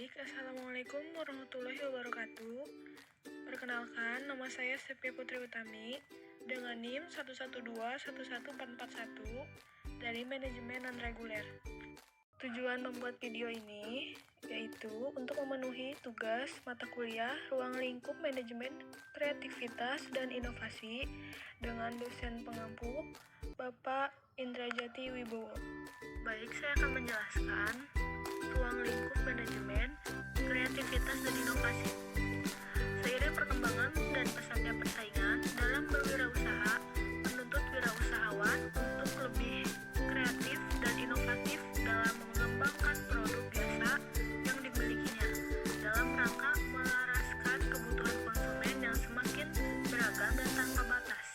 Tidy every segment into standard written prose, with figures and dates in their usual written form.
Baik, Assalamualaikum warahmatullahi wabarakatuh. Perkenalkan, nama saya Sepia Putri Utami dengan NIM 112-11441 dari Manajemen Non-Reguler. Tujuan membuat video ini yaitu untuk memenuhi tugas mata kuliah Ruang Lingkup Manajemen Kreativitas dan Inovasi dengan dosen pengampu Bapak Indrajati Wibowo. Baik, saya akan menjelaskan Ruang Lingkup Manajemen Kreativitas dan Inovasi. Seiring perkembangan dan pesatnya persaingan dalam berwirausaha menuntut wirausahawan untuk lebih kreatif dan inovatif dalam mengembangkan produk jasa yang dimilikinya dalam rangka melaraskan kebutuhan konsumen yang semakin beragam dan tanpa batas.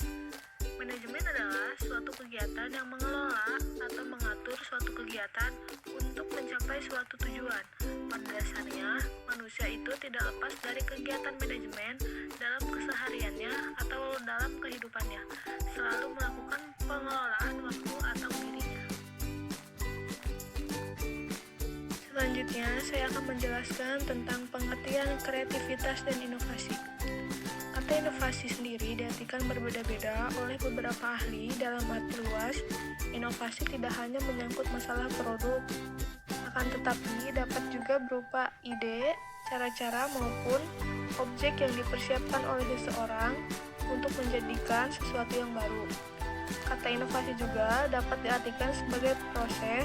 Manajemen adalah suatu kegiatan yang mengelola atau mengatur suatu kegiatan untuk mencapai suatu tujuan. Pada dasarnya, manusia itu tidak lepas dari kegiatan manajemen dalam kesehariannya atau dalam kehidupannya, selalu melakukan pengelolaan waktu atau dirinya. Selanjutnya, saya akan menjelaskan tentang pengertian kreativitas dan inovasi. Kata inovasi sendiri diartikan berbeda-beda oleh beberapa ahli. Dalam arti luas, inovasi tidak hanya menyangkut masalah produk, akan tetapi dapat juga berupa ide, cara-cara maupun objek yang dipersiapkan oleh seseorang untuk menjadikan sesuatu yang baru. Kata inovasi juga dapat diartikan sebagai proses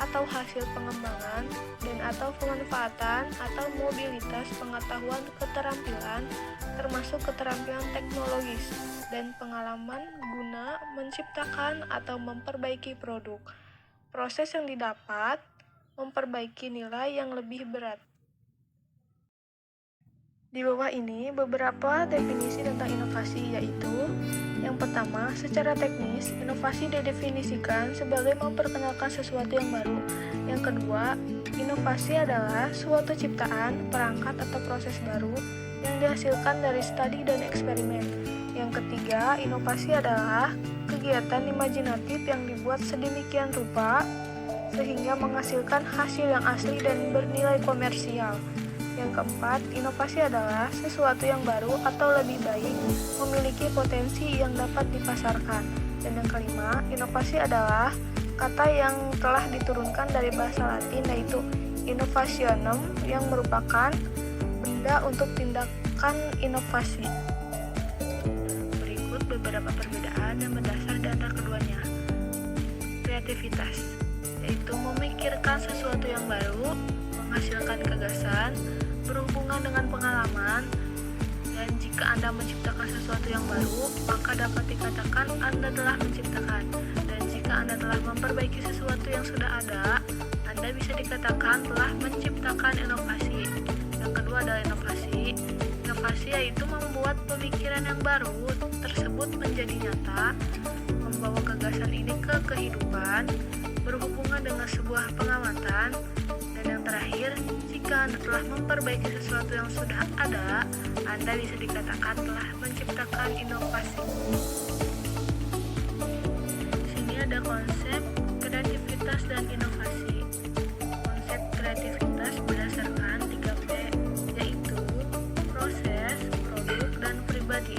atau hasil pengembangan dan atau pemanfaatan atau mobilitas pengetahuan keterampilan termasuk keterampilan teknologis dan pengalaman guna menciptakan atau memperbaiki produk. Proses yang didapat memperbaiki nilai yang lebih berat. Di bawah ini beberapa definisi tentang inovasi, yaitu yang pertama, secara teknis, inovasi didefinisikan sebagai memperkenalkan sesuatu yang baru. Yang kedua, inovasi adalah suatu ciptaan, perangkat atau proses baru yang dihasilkan dari studi dan eksperimen. Yang ketiga, inovasi adalah kegiatan imajinatif yang dibuat sedemikian rupa sehingga menghasilkan hasil yang asli dan bernilai komersial. Yang keempat, inovasi adalah sesuatu yang baru atau lebih baik, memiliki potensi yang dapat dipasarkan. Dan yang kelima, inovasi adalah kata yang telah diturunkan dari bahasa Latin, yaitu innovationem, yang merupakan benda untuk tindakan inovasi. Berikut beberapa perbedaan yang berdasar di antara keduanya. Kreativitas, yaitu memikirkan sesuatu yang baru, menghasilkan gagasan, berhubungan dengan pengalaman, dan jika Anda menciptakan sesuatu yang baru, maka dapat dikatakan Anda telah menciptakan. Dan jika Anda telah memperbaiki sesuatu yang sudah ada, Anda bisa dikatakan telah menciptakan inovasi. Yang kedua adalah inovasi. Inovasi yaitu membuat pemikiran yang baru tersebut menjadi nyata, membawa gagasan ini ke kehidupan, berhubungan dengan sebuah pengamatan. Dan yang terakhir, jika Anda telah memperbaiki sesuatu yang sudah ada, Anda bisa dikatakan telah menciptakan inovasi. Di sini ada konsep kreativitas dan inovasi. Konsep kreativitas berdasarkan 3P, yaitu proses, produk, dan pribadi.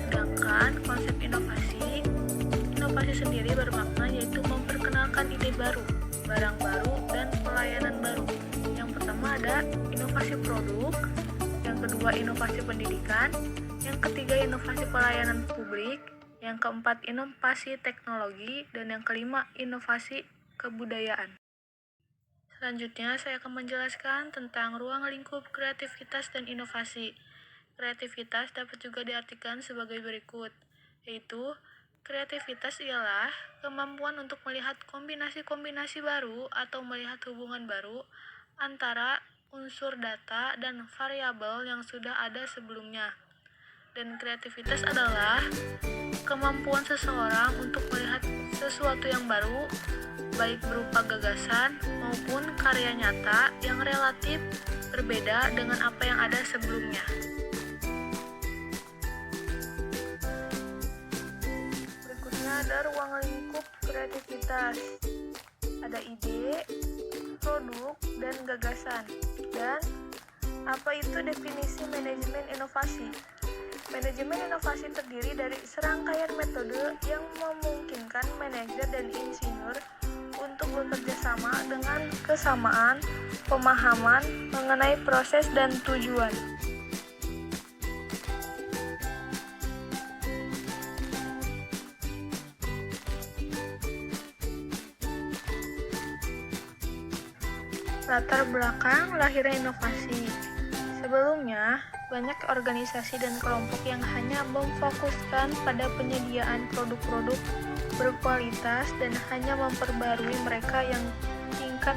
Sedangkan konsep inovasi sendiri bermakna yaitu memperkenalkan ide baru, barang baru, dan pelayanan baru. Yang pertama ada inovasi produk, yang kedua inovasi pendidikan, yang ketiga inovasi pelayanan publik, yang keempat inovasi teknologi, dan yang kelima inovasi kebudayaan. Selanjutnya saya akan menjelaskan tentang ruang lingkup kreativitas dan inovasi. Kreativitas dapat juga diartikan sebagai berikut, yaitu kreativitas ialah kemampuan untuk melihat kombinasi-kombinasi baru atau melihat hubungan baru antara unsur data dan variabel yang sudah ada sebelumnya. Dan kreativitas adalah kemampuan seseorang untuk melihat sesuatu yang baru, baik berupa gagasan maupun karya nyata yang relatif berbeda dengan apa yang ada sebelumnya. Ada ruang lingkup kreativitas, ada ide, produk dan gagasan. Dan apa itu definisi manajemen inovasi? Manajemen inovasi terdiri dari serangkaian metode yang memungkinkan manajer dan insinyur untuk bekerja sama dengan kesamaan pemahaman mengenai proses dan tujuan. Latar belakang lahirnya inovasi. Sebelumnya, banyak organisasi dan kelompok yang hanya memfokuskan pada penyediaan produk-produk berkualitas dan hanya memperbarui mereka yang tingkat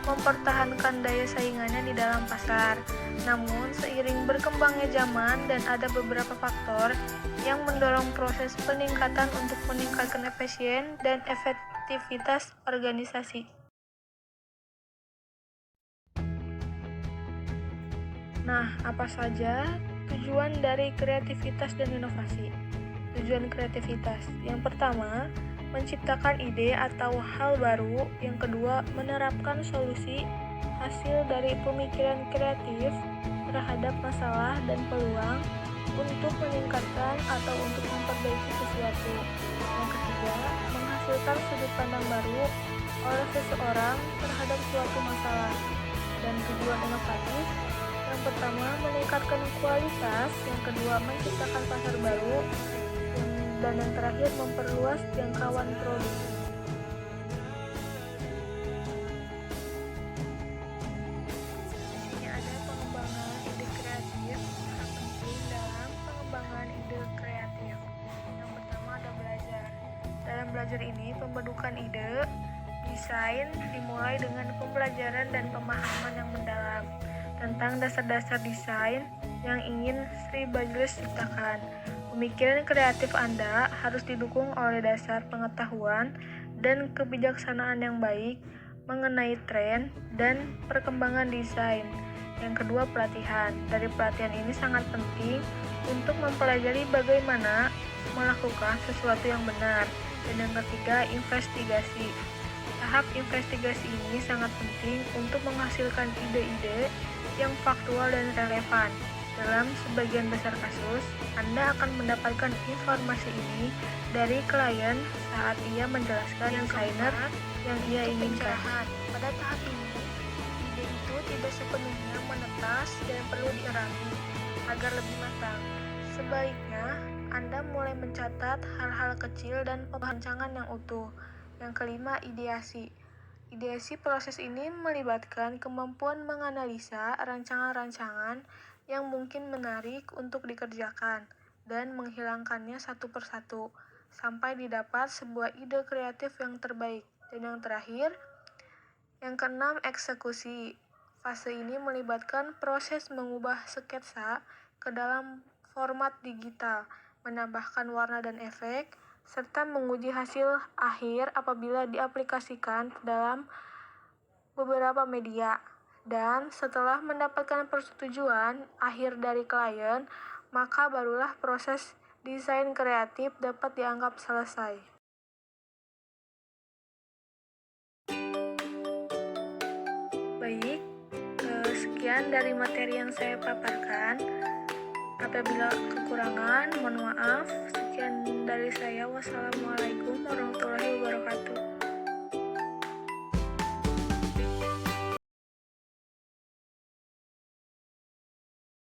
mempertahankan daya saingannya di dalam pasar. Namun, seiring berkembangnya zaman dan ada beberapa faktor yang mendorong proses peningkatan untuk meningkatkan efisien dan efektivitas organisasi. Nah, apa saja tujuan dari kreativitas dan inovasi? Tujuan kreativitas. Yang pertama, menciptakan ide atau hal baru. Yang kedua, menerapkan solusi hasil dari pemikiran kreatif terhadap masalah dan peluang untuk meningkatkan atau untuk memperbaiki sesuatu. Yang ketiga, menghasilkan sudut pandang baru oleh seseorang terhadap suatu masalah. Dan tujuan inovatif, yang pertama meningkatkan kualitas, yang kedua menciptakan pasar baru, dan yang terakhir memperluas jangkauan produk. Di sini ada pengembangan ide kreatif, sangat penting dalam pengembangan ide kreatif. Yang pertama ada belajar. Dalam belajar ini pembentukan ide, desain dimulai dengan pembelajaran dan pemahaman yang mendalam tentang dasar-dasar desain yang ingin Sri Bajelis ciptakan. Pemikiran kreatif Anda harus didukung oleh dasar pengetahuan dan kebijaksanaan yang baik mengenai tren dan perkembangan desain. Yang kedua, pelatihan. Dari pelatihan ini sangat penting untuk mempelajari bagaimana melakukan sesuatu yang benar. Dan yang ketiga, investigasi. Tahap investigasi ini sangat penting untuk menghasilkan ide-ide yang faktual dan relevan. Dalam sebagian besar kasus, Anda akan mendapatkan informasi ini dari klien saat ia menjelaskan desainer yang ia inginkan. Pada tahap ini, ide itu tidak sepenuhnya menetas dan perlu dierami agar lebih matang. Sebaiknya, Anda mulai mencatat hal-hal kecil dan perancangan yang utuh. Yang kelima, ideasi. Ideasi proses ini melibatkan kemampuan menganalisa rancangan-rancangan yang mungkin menarik untuk dikerjakan dan menghilangkannya satu persatu sampai didapat sebuah ide kreatif yang terbaik. Dan yang terakhir, yang keenam, eksekusi. Fase ini melibatkan proses mengubah sketsa ke dalam format digital, menambahkan warna dan efek, serta menguji hasil akhir apabila diaplikasikan dalam beberapa media. Dan setelah mendapatkan persetujuan akhir dari klien, maka barulah proses desain kreatif dapat dianggap selesai. Baik, sekian dari materi yang saya paparkan. Apabila kekurangan, mohon maaf. Sekian dari saya. Wassalamualaikum warahmatullahi wabarakatuh.